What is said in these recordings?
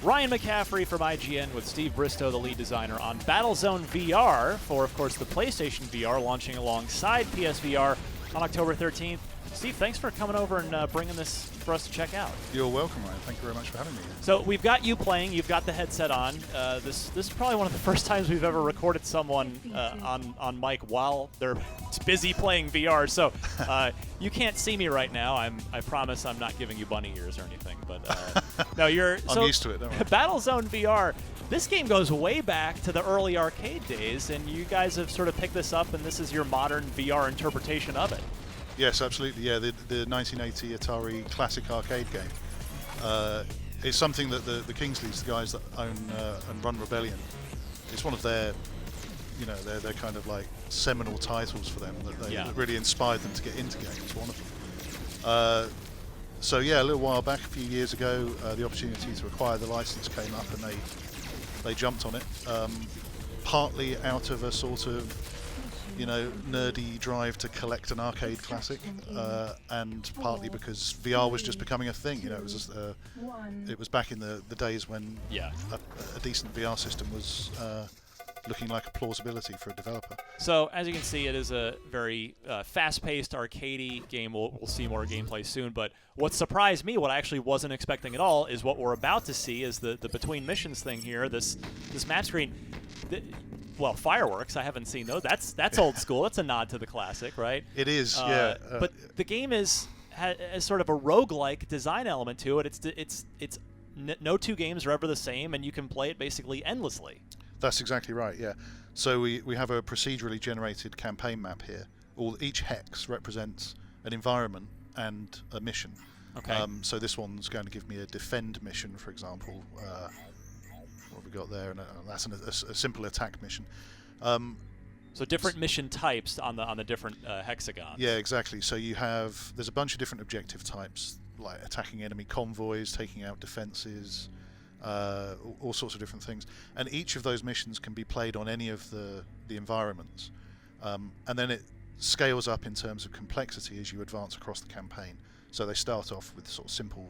Ryan McCaffrey from IGN with Steve Bristow, the lead designer, on Battlezone VR for, of course, the PlayStation VR, launching alongside PSVR on October 13th. Steve, thanks for coming over and bringing this for us to check out. You're welcome, Ryan. Thank you very much for having me. So we've got you playing. You've got the headset on. This is probably one of the first times we've ever recorded someone on mic while they're busy playing VR. So you can't see me right now. I promise I'm not giving you bunny ears or anything. But no, you're. I'm used to it. Don't worry. Battlezone VR. This game goes way back to the early arcade days, and you guys have sort of picked this up, and this is your modern VR interpretation of it. Yes, absolutely. Yeah, the 1980 Atari classic arcade game. It's something that the Kingsleys, the guys that own and run Rebellion, it's one of their, their kind of like seminal titles for them that really inspired them to get into games. One of them. So yeah, a little while back, a few years ago, the opportunity to acquire the license came up, and they jumped on it, partly out of a sort of nerdy drive to collect an arcade classic, and partly because VR was just becoming a thing. It was back in the days when a decent VR system was looking like a plausibility for a developer. So as you can see, it is a very fast-paced, arcadey game. We'll see more gameplay soon, but what surprised me, what I actually wasn't expecting at all, is what we're about to see is the between missions thing here, this map screen. Well, fireworks, I haven't seen those. That's old school. That's a nod to the classic, right? It is, yeah. But the game has sort of a roguelike design element to it. It's no two games are ever the same, and you can play it basically endlessly. That's exactly right, yeah. So we have a procedurally generated campaign map here. Each hex represents an environment and a mission. Okay. So this one's going to give me a defend mission, for example. What have we got there? And that's a simple attack mission. So different mission types on the different hexagons. Yeah, exactly. So there's a bunch of different objective types, like attacking enemy convoys, taking out defenses, all sorts of different things. And each of those missions can be played on any of the environments. And then it scales up in terms of complexity as you advance across the campaign. So they start off with sort of simple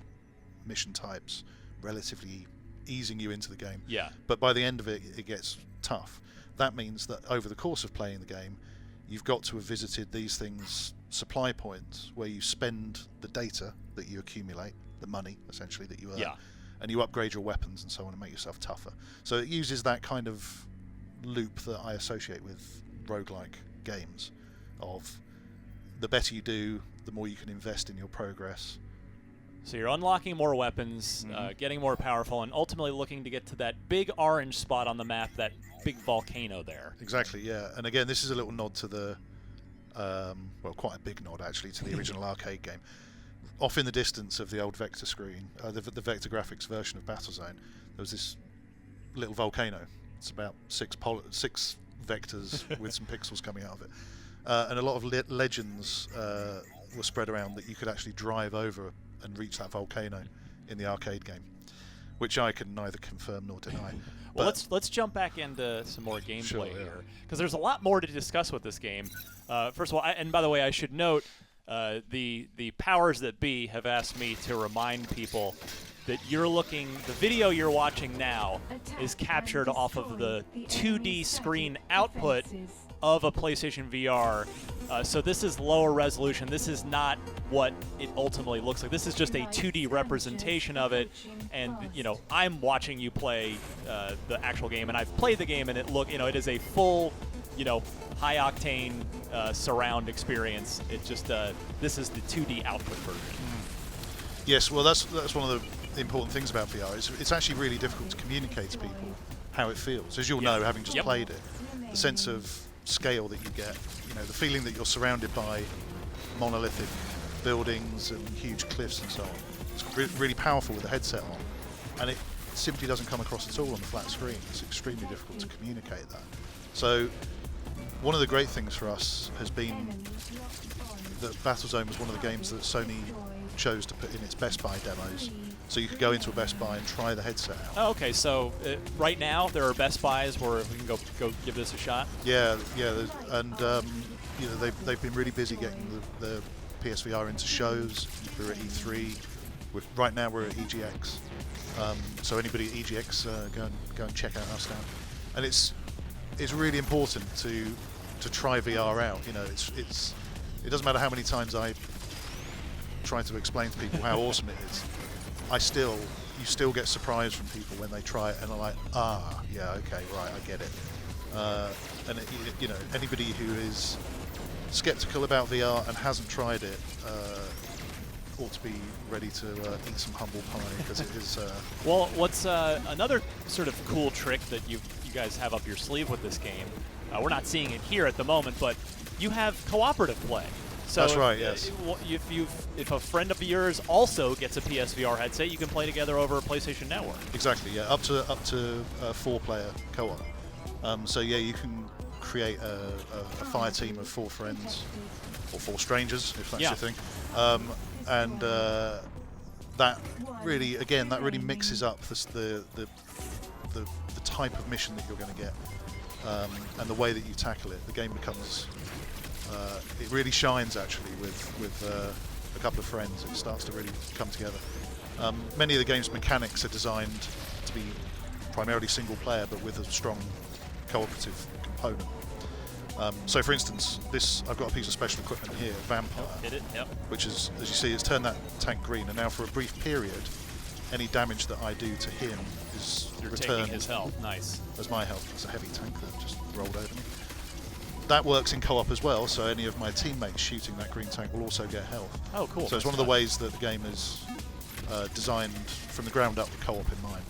mission types, relatively easing you into the game. Yeah. But by the end of it, it gets tough. That means that over the course of playing the game, you've got to have visited these things, supply points, where you spend the data that you accumulate, the money, essentially, that you earn, and you upgrade your weapons and so on and make yourself tougher. So it uses that kind of loop that I associate with roguelike games, of the better you do, the more you can invest in your progress. So you're unlocking more weapons, getting more powerful, and ultimately looking to get to that big orange spot on the map, that big volcano there. Exactly, yeah. And again, this is a little nod to the, well, quite a big nod actually, to the original arcade game. Off in the distance of the old Vector screen, the Vector graphics version of Battlezone, there was this little volcano. It's about six vectors with some pixels coming out of it. And a lot of legends were spread around that you could actually drive over and reach that volcano in the arcade game, which I can neither confirm nor deny. Well, let's jump back into some more gameplay here, because there's a lot more to discuss with this game. First of all, and by the way, I should note the powers that be have asked me to remind people that the video you're watching now is captured off of the 2D screen output of a PlayStation VR. So this is lower resolution. This is not what it ultimately looks like. This is just a 2D representation of it. And I'm watching you play the actual game, and I've played the game, and it is a full, high octane surround experience. It just this is the 2D output version. Yes, well that's one of the important things about VR. It's actually really difficult to communicate to people how it feels, as you'll know, having just played it. The sense of scale that you get, the feeling that you're surrounded by monolithic buildings and huge cliffs and so on. It's really powerful with the headset on, and it simply doesn't come across at all on the flat screen. It's extremely difficult to communicate that. So one of the great things for us has been that Battlezone was one of the games that Sony chose to put in its Best Buy demos, so you could go into a Best Buy and try the headset out. Oh, okay, so right now there are Best Buys where we can go give this a shot. Yeah, and they've been really busy getting the PSVR into shows. We were at E3 Right now we're at EGX, so anybody at EGX go and check out our stand. And it's really important to try VR out. You know, it doesn't matter how many times I try to explain to people how awesome it is. You still get surprised from people when they try it and are like, yeah, okay, right, I get it. And you know, anybody who is skeptical about VR and hasn't tried it ought to be ready to eat some humble pie, because it is. Well, what's another sort of cool trick that you guys have up your sleeve with this game? We're not seeing it here at the moment, but you have cooperative play. So that's right. Yes. If a friend of yours also gets a PSVR headset, you can play together over a PlayStation Network. Exactly. Yeah. Up to 4-player co-op. So yeah, you can create a fire team of 4 friends or 4 strangers, if that's your thing. And that really mixes up the type of mission that you're going to get, and the way that you tackle it. The game becomes it really shines actually with a couple of friends. It starts to really come together. Many of the game's mechanics are designed to be primarily single player, but with a strong cooperative component. So for instance, I've got a piece of special equipment here, Vampire, which is, as you see, it's turned that tank green, and now for a brief period, any damage that I do to him is returned taking his health. Nice. As my health. It's a heavy tank that just rolled over me. That works in co-op as well, so any of my teammates shooting that green tank will also get health. Oh, cool. So it's one of the ways that the game is designed from the ground up with co-op in mind.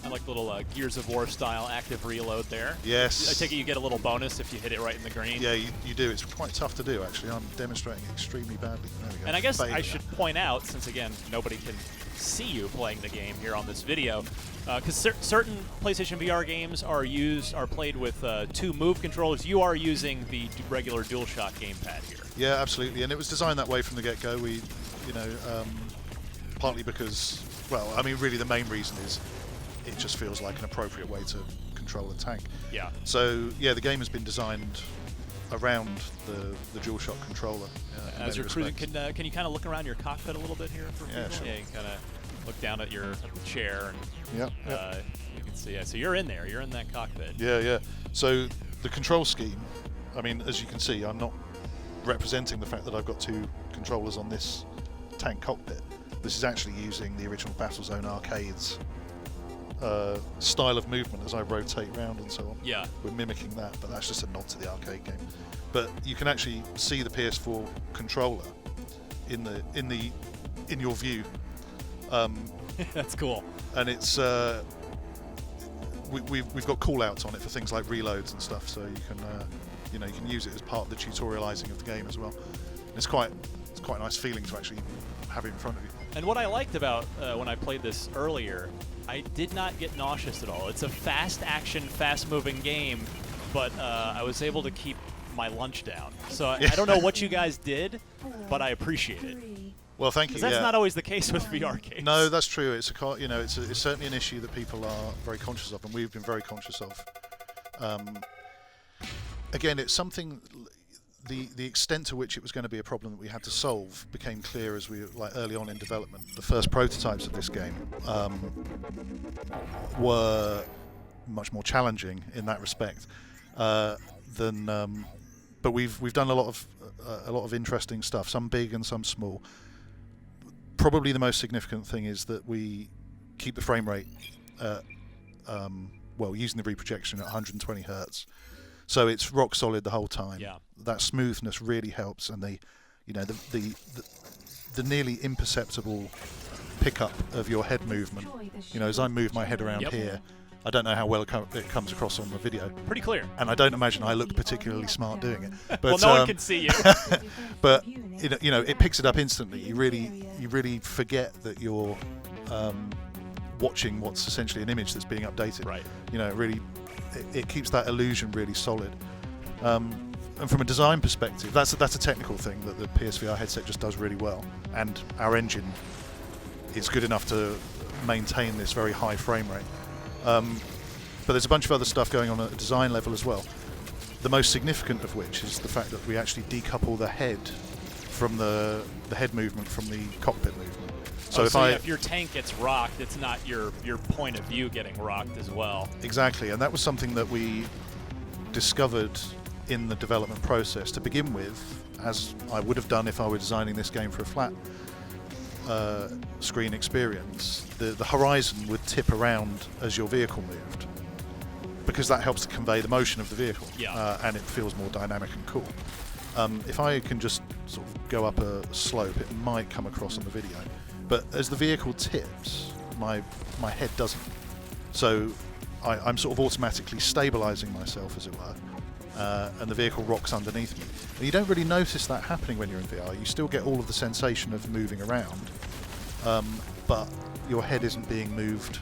I like little Gears of War style active reload there. Yes. I take it you get a little bonus if you hit it right in the green. Yeah, you do. It's quite tough to do, actually. I'm demonstrating extremely badly. There we go. And I guess I should point out, since again nobody can see you playing the game here on this video, because certain PlayStation VR games are played with 2 move controllers. You are using the regular DualShock gamepad here. Yeah, absolutely. And it was designed that way from the get-go. We, partly because, well, I mean, really the main reason is it just feels like an appropriate way to control a tank. Yeah. So yeah, the game has been designed around the DualShock controller. As you're cruising, can you kind of look around your cockpit a little bit here for people? Sure. Yeah, you kind of look down at the chair and you can see. Yeah, so you're in there. You're in that cockpit. Yeah. So the control scheme, I mean, as you can see, I'm not representing the fact that I've got 2 controllers on this tank cockpit. This is actually using the original Battlezone arcades style of movement as I rotate around and so on. Yeah. We're mimicking that, but that's just a nod to the arcade game. But you can actually see the PS4 controller in your view. That's cool. And it's we've got callouts on it for things like reloads and stuff, so you can use it as part of the tutorializing of the game as well. And it's quite a nice feeling to actually have it in front of you. And what I liked about when I played this earlier, I did not get nauseous at all. It's a fast action, fast moving game, but I was able to keep my lunch down. So I don't know what you guys did, but I appreciate it. Well, thank you. Because that's not always the case with VR games. No, that's true. It's certainly an issue that people are very conscious of, and we've been very conscious of. Again, it's something. The extent to which it was going to be a problem that we had to solve became clear as we early on in development. The first prototypes of this game were much more challenging in that respect than. But we've done a lot of interesting stuff, some big and some small. Probably the most significant thing is that we keep the frame rate, using the reprojection at 120 hertz. So it's rock solid the whole time. Yeah. That smoothness really helps, and the nearly imperceptible pickup of your head movement. As I move my head around here, I don't know how well it comes across on the video. Pretty clear. And I don't imagine I look particularly smart doing it. But, well, no one can see you. But it picks it up instantly. You really forget that you're watching what's essentially an image that's being updated. Right. It keeps that illusion really solid. And from a design perspective, that's a technical thing that the PSVR headset just does really well. And our engine is good enough to maintain this very high frame rate. But there's a bunch of other stuff going on at a design level as well. The most significant of which is the fact that we actually decouple the head from the head movement from the cockpit movement. So if your tank gets rocked, it's not your point of view getting rocked as well. Exactly, and that was something that we discovered in the development process to begin with, as I would have done if I were designing this game for a flat screen experience. The horizon would tip around as your vehicle moved, because that helps to convey the motion of the vehicle, and it feels more dynamic and cool. If I can just sort of go up a slope, it might come across on the video, but as the vehicle tips, my head doesn't. So I'm sort of automatically stabilizing myself, as it were, and the vehicle rocks underneath me. And you don't really notice that happening when you're in VR. You still get all of the sensation of moving around, but your head isn't being moved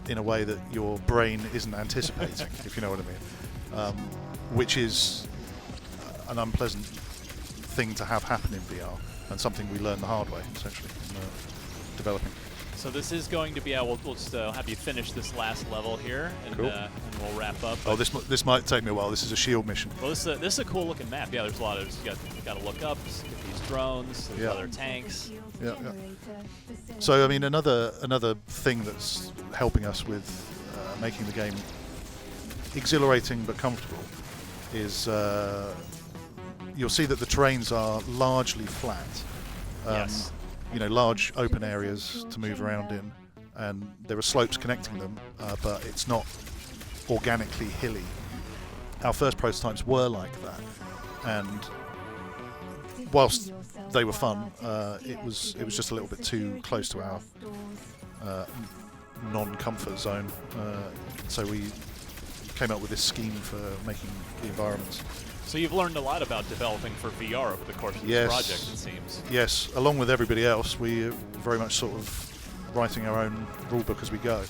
in a way that your brain isn't anticipating, if you know what I mean, which is an unpleasant thing to have happen in VR, and something we learned the hard way, essentially, in developing. So this is going to be, we'll just have you finish this last level here, and, cool. And we'll wrap up. Oh, this might take me a while. This is a shield mission. Well, this is a cool looking map. Yeah, there's a lot of, you got to look up, get these drones, there's other tanks. Yeah. So, I mean, another thing that's helping us with making the game exhilarating but comfortable is you'll see that the terrains are largely flat. Yes. You know, large open areas to move around in, and there are slopes connecting them, but it's not organically hilly. Our first prototypes were like that, and whilst they were fun, it was just a little bit too close to our non-comfort zone. So we came up with this scheme for making the environments. So you've learned a lot about developing for VR over the course of this project, it seems. Yes, along with everybody else, we are very much sort of writing our own rulebook as we go.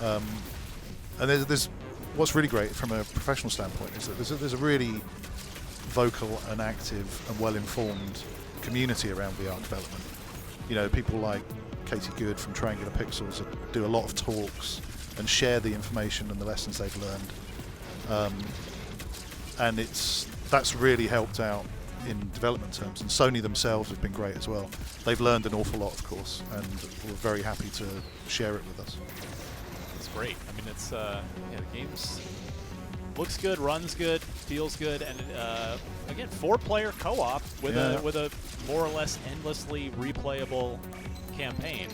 And there's what's really great from a professional standpoint is that there's a really vocal and active and well-informed community around VR development. You know, people like Katie Good from Triangular Pixels do a lot of talks and share the information and the lessons they've learned. And that's really helped out in development terms, and Sony themselves have been great as well. They've learned an awful lot, of course, and we're very happy to share it with us. It's great. I mean, it's the game's looks good, runs good, feels good, and again, 4-player co-op with a more or less endlessly replayable campaign.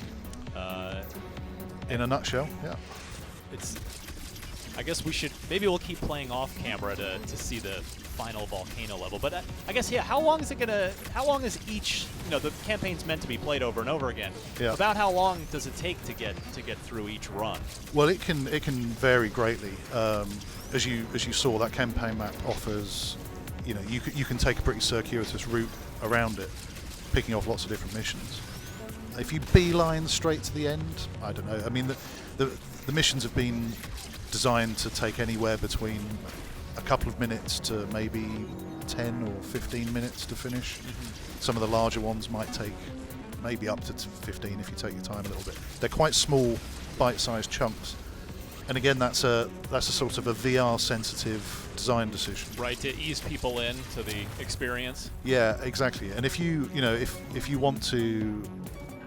In a nutshell, yeah. I guess we'll keep playing off camera to see the final volcano level. But I guess, how long is each, the campaign's meant to be played over and over again. Yeah. About how long does it take to get through each run? Well, it can vary greatly. As you saw, that campaign map offers, you can take a pretty circuitous route around it, picking off lots of different missions. If you beeline straight to the end, I don't know. I mean, the missions have been designed to take anywhere between a couple of minutes to maybe 10 or 15 minutes to finish. Mm-hmm. Some of the larger ones might take maybe up to 15 if you take your time a little bit. They're quite small, bite-sized chunks. And again, that's a sort of a VR-sensitive design decision. Right, to ease people in to the experience. Yeah, exactly. And if you want to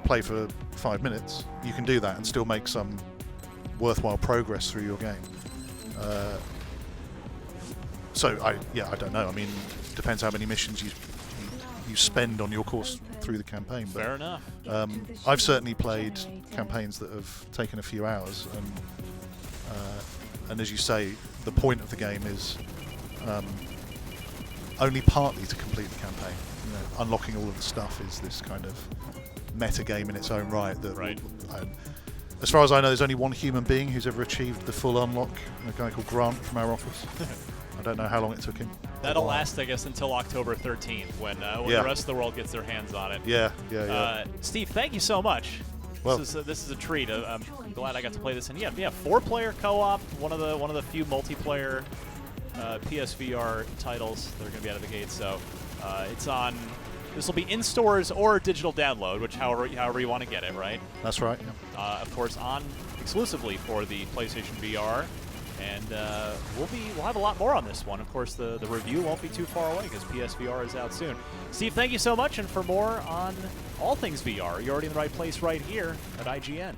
play for 5 minutes, you can do that and still make some worthwhile progress through your game. I don't know. I mean, depends how many missions you spend on your course through the campaign. But, fair enough. I've certainly played campaigns that have taken a few hours, and as you say, the point of the game is only partly to complete the campaign. Unlocking all of the stuff is this kind of meta game in its own right. As far as I know, there's only one human being who's ever achieved the full unlock, a guy called Grant from our office. I don't know how long it took him. That'll last, I guess, until October 13th, when the rest of the world gets their hands on it. Yeah. Steve, thank you so much. Well, this is a treat. I'm glad I got to play this. And yeah, 4-player co-op, one of the few multiplayer PSVR titles that are going to be out of the gate. So it's on. This will be in stores or digital download, which however you want to get it, right? That's right. Yeah. Of course, on exclusively for the PlayStation VR And we'll have a lot more on this one. Of course, the review won't be too far away because PSVR is out soon. Steve, thank you so much. And for more on all things VR, you're already in the right place right here at IGN.